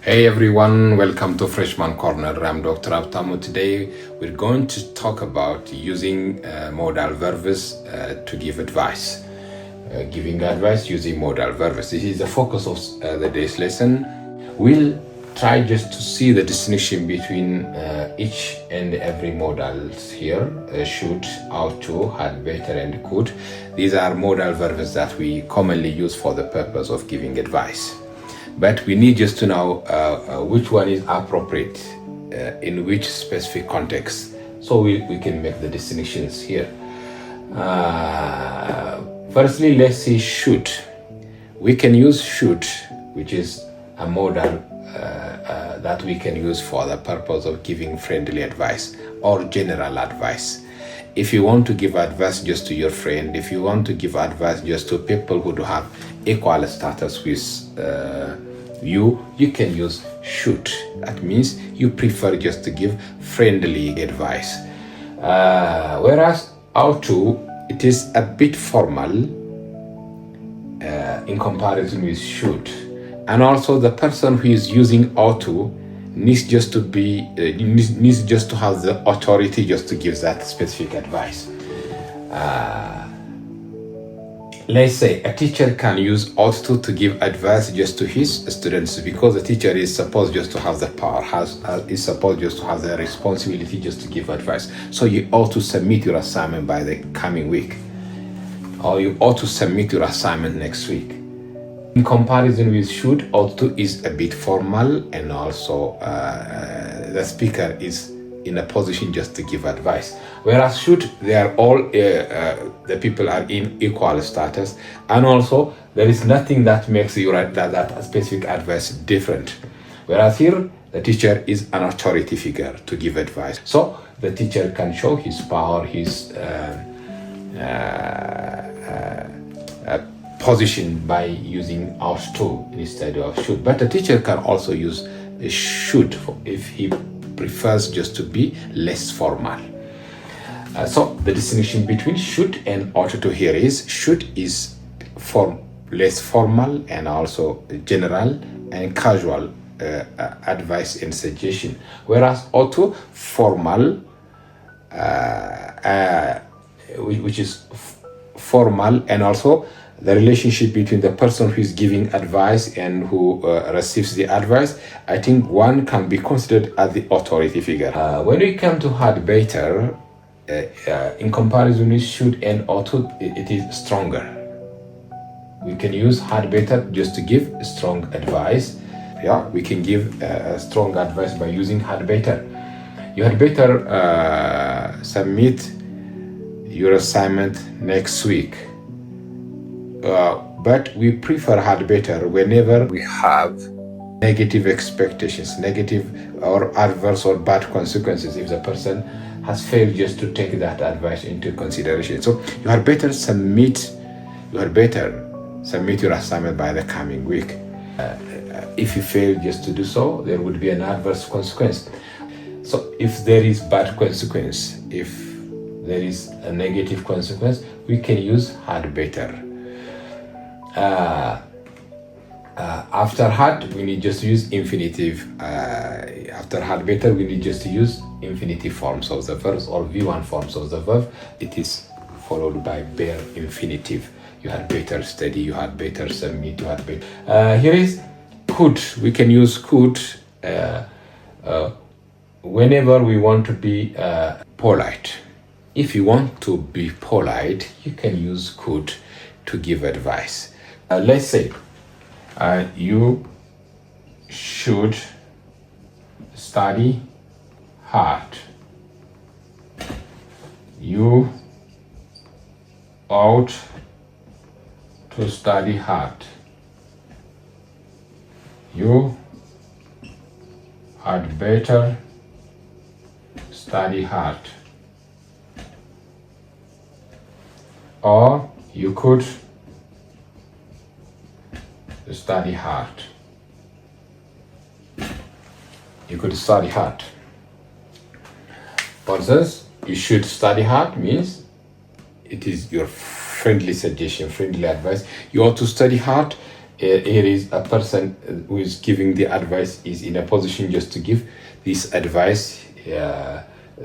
Hey everyone, welcome to Freshman Corner. I'm Dr. Abtamo. Today we're going to talk about using modal verbs to give advice. Giving advice using modal verbs. This is the focus of the day's lesson. We'll try just to see the distinction between each and every modals here. Should, ought to, had, better, and could. These are modal verbs that we commonly use for the purpose of giving advice. But we need just to know which one is appropriate in which specific context, so we can make the distinctions here. Firstly, let's see should. We can use should, which is a modal that we can use for the purpose of giving friendly advice or general advice. If you want to give advice just to your friend, if you want to give advice just to people who do have equal status with you can use should. That means you prefer just to give friendly advice. Whereas ought to, it is a bit formal in comparison with should. And also the person who is using ought to needs just to have the authority just to give that specific advice. Let's say a teacher can use ought to give advice just to his students, because the teacher is supposed just to have the power, is supposed just to have the responsibility just to give advice. So you ought to submit your assignment by the coming week, or you ought to submit your assignment next week. In comparison with should, ought to is a bit formal, and also the speaker is in a position just to give advice. Whereas should, they are all the people are in equal status, and also there is nothing that makes that specific advice different. Whereas here, the teacher is an authority figure to give advice, so the teacher can show his power, his position by using ought to instead of should. But the teacher can also use should if he prefers just to be less formal. So the distinction between should and ought to here is should is less formal and also general and casual advice and suggestion, whereas ought to formal, which is formal, and also the relationship between the person who is giving advice and who receives the advice. I think one can be considered as the authority figure. When we come to had, better, in comparison with should and ought to, it is stronger. We can use had, better just to give strong advice. Yeah, we can give strong advice by using had, better. You had better submit your assignment next week. But we prefer had, better whenever we have negative expectations, negative or adverse or bad consequences if the person has failed just to take that advice into consideration. So you had better submit your assignment by the coming week. If you fail just to do so, there would be an adverse consequence. So if there is bad consequence, if there is a negative consequence, we can use had, better. After had, we need just to use infinitive. After had, better, we need just to use infinitive forms of the verbs or V1 forms of the verb. It is followed by bare infinitive. You had better study, you had better submit, you had better. Here is could. We can use could whenever we want to be polite. If you want to be polite, you can use could to give advice. Let's say you should study hard. You ought to study hard. You had better study hard. Or you could study hard. You could study hard. For instance, you should study hard means it is your friendly suggestion, friendly advice. You ought to study hard Here is a person who is giving the advice is in a position just to give this advice.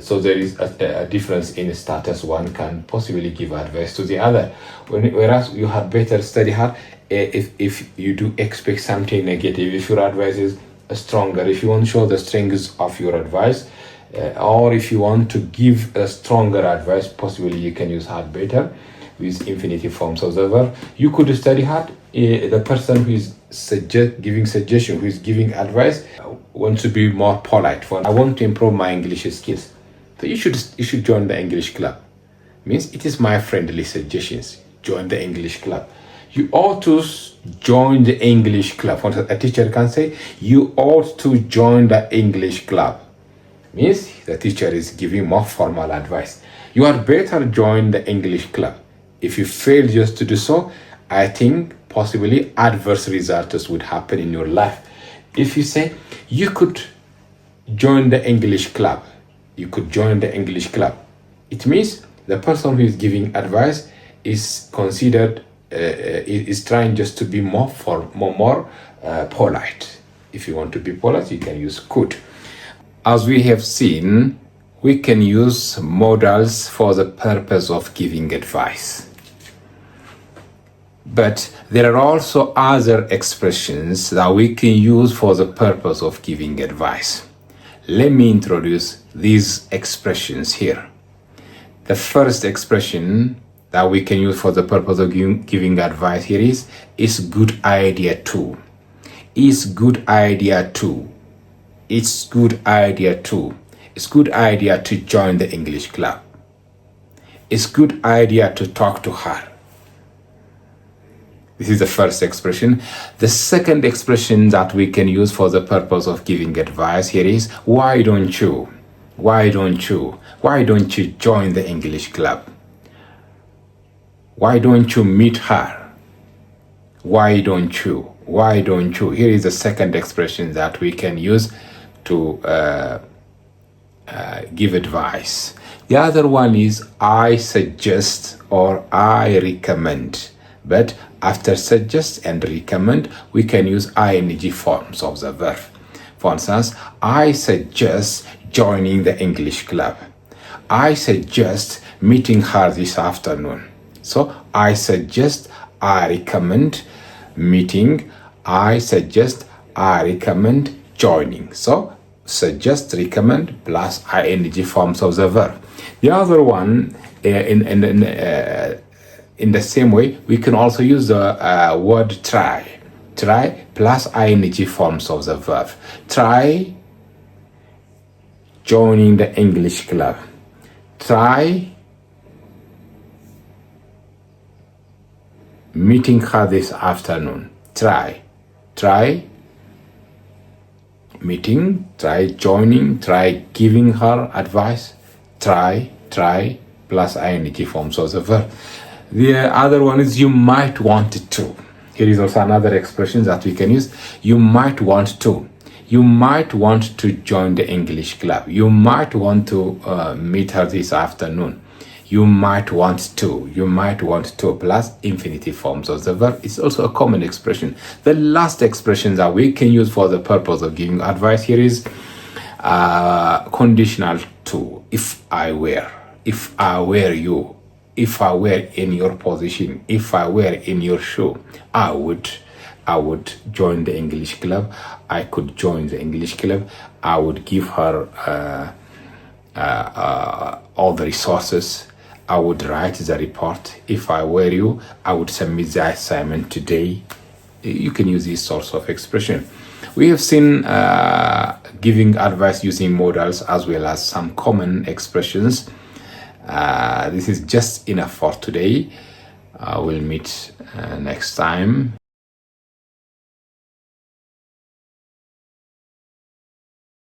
So there is a difference in status. One can possibly give advice to the other, whereas you had better study hard. If you do expect something negative, if your advice is stronger, if you want to show the strengths of your advice, or if you want to give a stronger advice, possibly you can use had better with infinitive forms of the verb. You could study hard. The person who is giving suggestion, who is giving advice, wants to be more polite. I want to improve my English skills. So you should join the English club. Means it is my friendly suggestions. Join the English club. You ought to join the English club. A teacher can say, you ought to join the English club. Means the teacher is giving more formal advice. You had better join the English club. If you fail just to do so, I think possibly adverse results would happen in your life. If you say, you could join the English club, you could join the English club, it means the person who is giving advice is considered, is trying just to be more polite. If you want to be polite, you can use could. As we have seen, we can use modals for the purpose of giving advice. But there are also other expressions that we can use for the purpose of giving advice. Let me introduce these expressions here. The first expression that we can use for the purpose of giving advice here is good idea too. Is good idea too. It's good idea too. It's good idea to join the English club. It's good idea to talk to her. This is the first expression. The second expression that we can use for the purpose of giving advice here is, why don't you? Why don't you? Why don't you join the English club? Why don't you meet her? Why don't you? Why don't you? Here is the second expression that we can use to give advice. The other one is, I suggest or I recommend. But after suggest and recommend, we can use ing forms of the verb. For instance, I suggest joining the English club. I suggest meeting her this afternoon. So I suggest, I recommend meeting. I suggest, I recommend joining. So suggest, recommend plus ing forms of the verb. The other one, in the same way, we can also use the word try. Try plus ing forms of the verb. Try joining the English club. Try meeting her this afternoon. Try meeting, try joining, try giving her advice. Try plus ing forms of the verb. The other one is, you might want to. Here is also another expression that we can use. You might want to. You might want to join the English club. You might want to meet her this afternoon. You might want to. You might want to plus infinitive forms of the verb. It's also a common expression. The last expression that we can use for the purpose of giving advice here is conditional to. If I were you, if I were in your position, if I were in your shoe, I would join the English club. I could join the English club. I would give her all the resources. I would write the report. If I were you, I would submit the assignment today. You can use these sorts of expression. We have seen giving advice using modals as well as some common expressions. This is just enough for today. We'll meet next time.